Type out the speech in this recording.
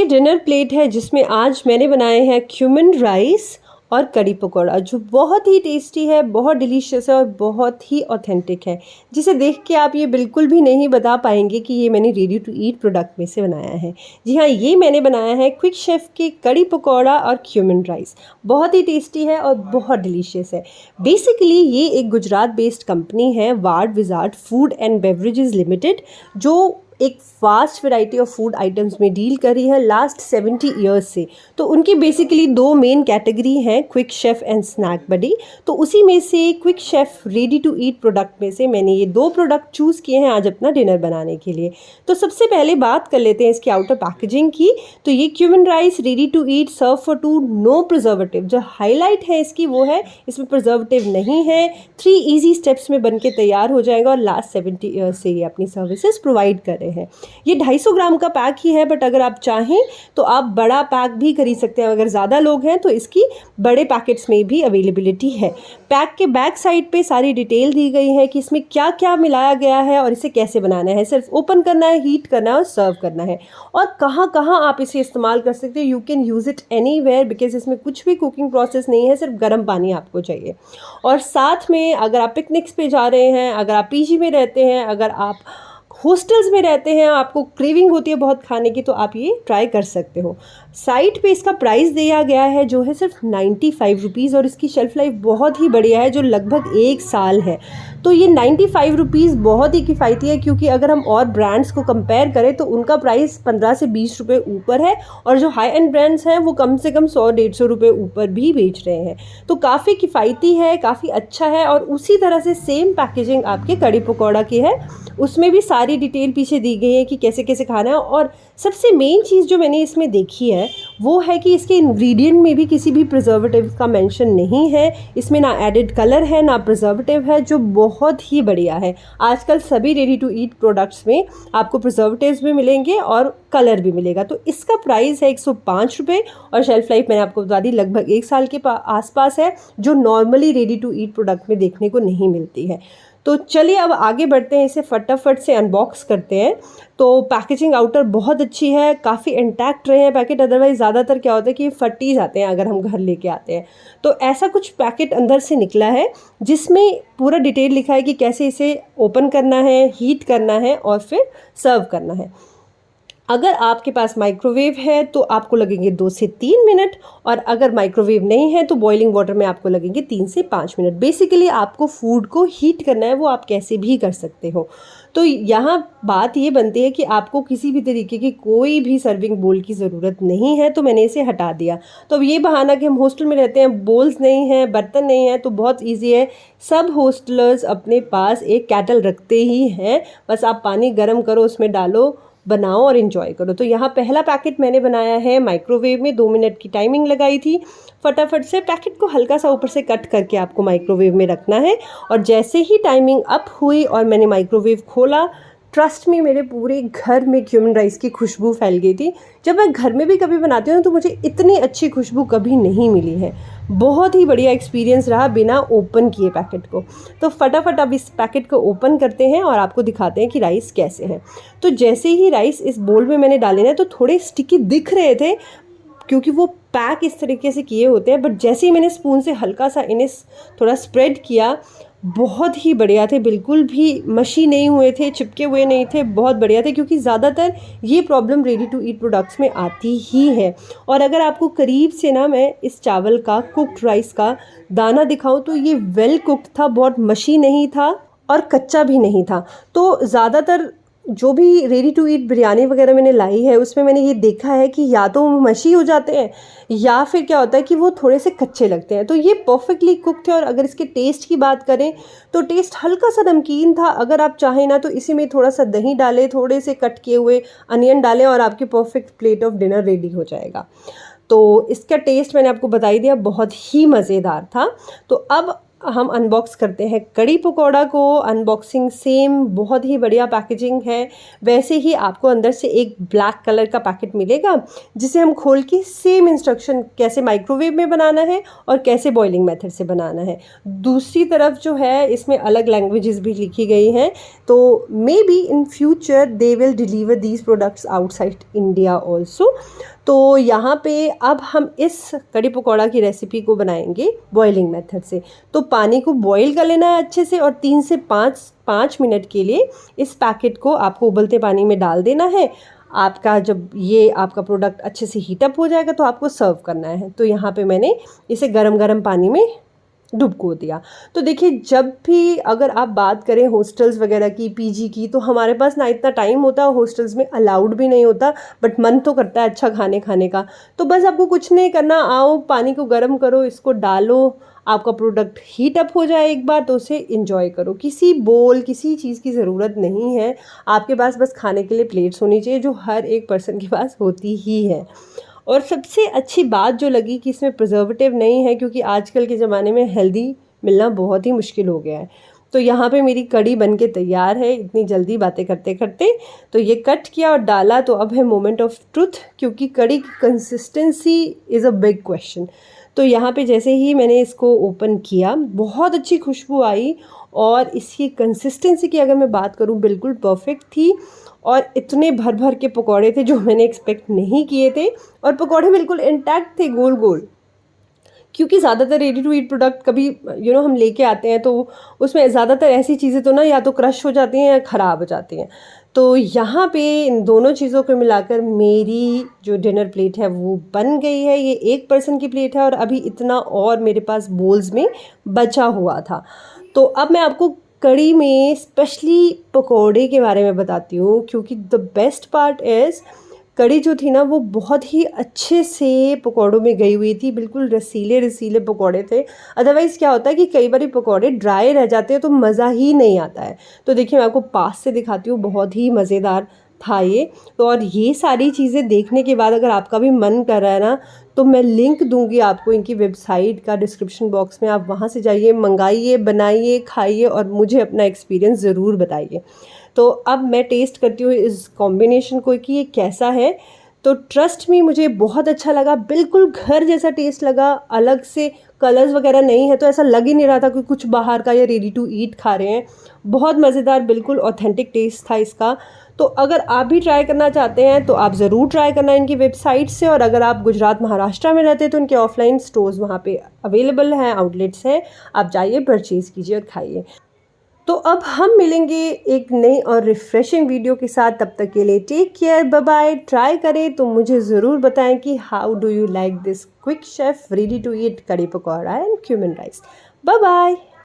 Dinner plate है जिसमें आज मैंने बनाए हैं क्यूमन राइस और कड़ी पकौड़ा, जो बहुत ही टेस्टी है, बहुत डिलीशियस है और बहुत ही ऑथेंटिक है, जिसे देख के आप ये बिल्कुल भी नहीं बता पाएंगे कि ये मैंने रेडी टू ईट प्रोडक्ट में से बनाया है। जी हाँ, ये मैंने बनाया है क्विक शेफ़ के कड़ी पकौड़ा और क्यूमन राइस। बहुत ही टेस्टी है और बहुत डिलीशियस है। बेसिकली ये एक गुजरात बेस्ड कंपनी है, ward wizard food and beverages limited, जो एक vast variety of food items में डील करी है लास्ट 70 ईयर्स से। तो उनकी बेसिकली दो मेन कैटेगरी हैं, quick chef and snack buddy. तो उसी में से quick chef ready to eat product में से मैंने ये दो प्रोडक्ट चूज़ किए हैं आज अपना डिनर बनाने के लिए। तो सबसे पहले बात कर लेते हैं इसकी आउटर पैकेजिंग की। तो ये cumin rice ready to eat, serve for two, no preservative. जो हाईलाइट है इसकी वो है इसमें प्रिजर्वेटिव नहीं है। 3 ईजी स्टेप्स में बन के तैयार हो जाएगा और लास्ट 70 ईयर्स से ये अपनी सर्विसेज प्रोवाइड कर रहे हैं। ये 250 ग्राम का पैक ही है, बट अगर आप चाहें तो आप बड़ा पैक भी खरीद सकते हैं। अगर ज़्यादा लोग हैं तो इसकी बड़े पैकेट्स में भी अवेलेबिलिटी है। पैक के बैक साइड पे सारी डिटेल दी गई है कि इसमें क्या क्या मिलाया गया है और इसे कैसे बनाना है। सिर्फ ओपन करना है, हीट करना है और सर्व करना है। और कहाँ कहाँ आप इसे इस्तेमाल कर सकते हैं। You can use it anywhere, because इसमें कुछ भी कुकिंग प्रोसेस नहीं है, सिर्फ गर्म पानी आपको चाहिए। और साथ में अगर आप पिकनिक्स पे जा रहे हैं, अगर आप पीजी में रहते हैं, अगर आप हॉस्टल्स में रहते हैं, आपको क्रेविंग होती है बहुत खाने की, तो आप ये ट्राई कर सकते हो। साइट पे इसका प्राइस दिया गया है जो है सिर्फ 95 रुपीज़, और इसकी शेल्फ़ लाइफ बहुत ही बढ़िया है, जो लगभग 1 साल है। तो ये 95 रुपीज़ बहुत ही किफ़ायती है, क्योंकि अगर हम और ब्रांड्स को कंपेयर करें तो उनका प्राइस 15 से 20 रुपये ऊपर है, और जो हाई एंड ब्रांड्स हैं वो कम से कम 100-150 रुपये ऊपर भी बेच रहे हैं। तो काफ़ी किफ़ायती है, काफ़ी अच्छा है। और उसी तरह से सेम पैकेजिंग आपके कड़ी पकौड़ा की है, उसमें भी सारी डिटेल पीछे दी गई है कि कैसे कैसे खाना है। और सबसे मेन चीज़ जो मैंने इसमें देखी है वो है कि इसके इंग्रेडिएंट में भी किसी भी प्रिजर्वेटिव का मेंशन नहीं है। इसमें ना एडिड कलर है ना प्रिजर्वेटिव है, जो बहुत ही बढ़िया है। आजकल सभी रेडी टू ईट प्रोडक्ट्स में आपको प्रिजर्वेटिव्स भी मिलेंगे और कलर भी मिलेगा। तो इसका प्राइस है 105 रुपये, और शेल्फ़ लाइफ मैंने आपको बता दी लगभग 1 साल के आसपास है, जो normally ready to eat product में देखने को नहीं मिलती है। तो चलिए अब आगे बढ़ते हैं, इसे फटाफट से अनबॉक्स करते हैं। तो पैकेजिंग आउटर बहुत अच्छी है, काफ़ी इंटैक्ट रहे हैं पैकेट। अदरवाइज़ ज़्यादातर क्या होता है कि ये फट ही जाते हैं अगर हम घर लेके आते हैं। तो ऐसा कुछ पैकेट अंदर से निकला है, जिसमें पूरा डिटेल लिखा है कि कैसे इसे ओपन करना है, हीट करना है और फिर सर्व करना है। अगर आपके पास माइक्रोवेव है तो आपको लगेंगे 2 से 3 मिनट, और अगर माइक्रोवेव नहीं है तो बॉइलिंग वाटर में आपको लगेंगे 3 से 5 मिनट। बेसिकली आपको फूड को हीट करना है, वो आप कैसे भी कर सकते हो। तो यहाँ बात ये बनती है कि आपको किसी भी तरीके की कोई भी सर्विंग बोल की ज़रूरत नहीं है, तो मैंने इसे हटा दिया। तो अब ये बहाना कि हम हॉस्टल में रहते हैं, बोल्स नहीं हैं, बर्तन नहीं है, तो बहुत ईजी है। सब हॉस्टलर्स अपने पास एक कैटल रखते ही हैं, बस आप पानी गर्म करो, उसमें डालो, बनाओ और इन्जॉय करो। तो यहाँ पहला पैकेट मैंने बनाया है माइक्रोवेव में, 2 मिनट की टाइमिंग लगाई थी। फटाफट से पैकेट को हल्का सा ऊपर से कट करके आपको माइक्रोवेव में रखना है। और जैसे ही टाइमिंग अप हुई और मैंने माइक्रोवेव खोला, ट्रस्ट में मेरे पूरे घर में क्यूमन राइस की खुशबू फैल गई थी। जब मैं घर में भी कभी बनाती हूँ तो मुझे इतनी अच्छी खुशबू कभी नहीं मिली है। बहुत ही बढ़िया एक्सपीरियंस रहा बिना ओपन किए पैकेट को। तो फटाफट अब इस पैकेट को ओपन करते हैं और आपको दिखाते हैं कि राइस कैसे हैं। तो जैसे ही राइस इस बोल में मैंने डाले ना, तो थोड़े स्टिकी दिख रहे थे, क्योंकि वो पैक इस तरीके से किए होते हैं। बट जैसे ही मैंने स्पून से हल्का सा इन्हें थोड़ा स्प्रेड किया, बहुत ही बढ़िया थे, बिल्कुल भी मशी नहीं हुए थे, चिपके हुए नहीं थे, बहुत बढ़िया थे। क्योंकि ज़्यादातर ये problem ready to eat products में आती ही है। और अगर आपको करीब से ना मैं इस चावल का, कुक्ड राइस का दाना दिखाऊं, तो ये वेल कुक्ड था, बहुत मशी नहीं था और कच्चा भी नहीं था। तो ज़्यादातर जो भी रेडी टू ईट बिरयानी वगैरह मैंने लाई है, उसमें मैंने ये देखा है कि या तो वो मशी हो जाते हैं, या फिर क्या होता है कि वो थोड़े से कच्चे लगते हैं। तो ये परफेक्टली कुक थे। और अगर इसके टेस्ट की बात करें तो टेस्ट हल्का सा नमकीन था। अगर आप चाहें ना तो इसी में थोड़ा सा दही डालें, थोड़े से कट किए हुए अनियन डालें, और आपकी perfect plate of dinner ready हो जाएगा। तो इसका टेस्ट मैंने आपको बता ही दिया, बहुत ही मज़ेदार था। तो अब हम अनबॉक्स करते हैं कड़ी पकौड़ा को। अनबॉक्सिंग सेम, बहुत ही बढ़िया पैकेजिंग है। वैसे ही आपको अंदर से एक ब्लैक कलर का पैकेट मिलेगा, जिसे हम खोल के सेम इंस्ट्रक्शन कैसे माइक्रोवेव में बनाना है और कैसे बॉइलिंग मेथड से बनाना है। दूसरी तरफ जो है इसमें अलग लैंग्वेजेस भी लिखी गई हैं, तो may be in future they will deliver these products outside India also. तो यहाँ पे अब हम इस कड़ी पकौड़ा की रेसिपी को बनाएंगे बॉइलिंग मेथड से। तो पानी को बॉईल कर लेना है अच्छे से और 3 से 5 मिनट के लिए इस पैकेट को आपको उबलते पानी में डाल देना है। आपका जब ये आपका प्रोडक्ट अच्छे से हीटअप हो जाएगा तो आपको सर्व करना है। तो यहाँ पे मैंने इसे गरम गरम पानी में डुबो दिया। तो देखिए, जब भी अगर आप बात करें हॉस्टल्स वगैरह की, पीजी की, तो हमारे पास ना इतना टाइम होता, हॉस्टल्स में अलाउड भी नहीं होता, बट मन तो करता है अच्छा खाने का। तो बस आपको कुछ नहीं करना, आओ पानी को गर्म करो, इसको डालो, आपका प्रोडक्ट हीट अप हो जाए एक बार तो उसे इंजॉय करो। किसी बोल, किसी चीज़ की ज़रूरत नहीं है, आपके पास बस खाने के लिए प्लेट्स होनी चाहिए, जो हर एक पर्सन के पास होती ही है। और सबसे अच्छी बात जो लगी कि इसमें प्रिजर्वेटिव नहीं है, क्योंकि आजकल के ज़माने में हेल्दी मिलना बहुत ही मुश्किल हो गया है। तो यहाँ पे मेरी कड़ी बन के तैयार है, इतनी जल्दी बातें करते करते। तो ये कट किया और डाला, तो अब है मोमेंट ऑफ ट्रुथ, क्योंकि कड़ी की consistency is a big question. तो यहाँ पे जैसे ही मैंने इसको ओपन किया, बहुत अच्छी खुशबू आई और इसकी कंसिस्टेंसी की अगर मैं बात करूँ, बिल्कुल परफेक्ट थी। और इतने भर भर के पकौड़े थे जो मैंने एक्सपेक्ट नहीं किए थे, और पकौड़े बिल्कुल इंटैक्ट थे, गोल गोल। क्योंकि ज़्यादातर रेडी टू ईट प्रोडक्ट कभी हम लेके आते हैं तो उसमें ज़्यादातर ऐसी चीज़ें तो ना या तो क्रश हो जाती हैं या ख़राब हो जाती हैं। तो यहाँ पे इन दोनों चीज़ों को मिलाकर मेरी जो डिनर प्लेट है वो बन गई है। ये एक पर्सन की प्लेट है और अभी इतना और मेरे पास बोल्स में बचा हुआ था। तो अब मैं आपको कड़ी में स्पेशली पकोड़े के बारे में बताती हूँ, क्योंकि द बेस्ट पार्ट इज़ कड़ी जो थी ना वो बहुत ही अच्छे से पकौड़ों में गई हुई थी, बिल्कुल रसीले रसीले पकौड़े थे। अदरवाइज़ क्या होता है कि कई बार पकौड़े ड्राई रह जाते हैं तो मज़ा ही नहीं आता है। तो देखिए, मैं आपको पास से दिखाती हूँ, बहुत ही मज़ेदार था ये। तो और ये सारी चीज़ें देखने के बाद अगर आपका भी मन कर रहा है ना, तो मैं लिंक दूंगी आपको इनकी वेबसाइट का डिस्क्रिप्शन बॉक्स में। आप वहाँ से जाइए, मंगाइए, बनाइए, खाइए और मुझे अपना एक्सपीरियंस ज़रूर बताइए। तो अब मैं टेस्ट करती हूँ इस कॉम्बिनेशन को कि ये कैसा है। तो ट्रस्ट मी, मुझे बहुत अच्छा लगा, बिल्कुल घर जैसा टेस्ट लगा। अलग से कलर्स वगैरह नहीं है, तो ऐसा लग ही नहीं रहा था कि कुछ बाहर का या रेडी टू ईट खा रहे हैं। बहुत मज़ेदार, बिल्कुल ऑथेंटिक टेस्ट था इसका। तो अगर आप भी ट्राई करना चाहते हैं तो आप ज़रूर ट्राई करना इनकी वेबसाइट से। और अगर आप गुजरात महाराष्ट्र में रहते हैं तो इनके ऑफलाइन स्टोर्स वहाँ पे अवेलेबल हैं, आउटलेट्स हैं, आप जाइए, परचेज़ कीजिए और खाइए। तो अब हम मिलेंगे एक नई और रिफ्रेशिंग वीडियो के साथ। तब तक के लिए take care, bye bye. Try करें तो मुझे ज़रूर बताएं कि how do you like this quick chef ready to eat kadhi pakora and cumin rice. Bye bye.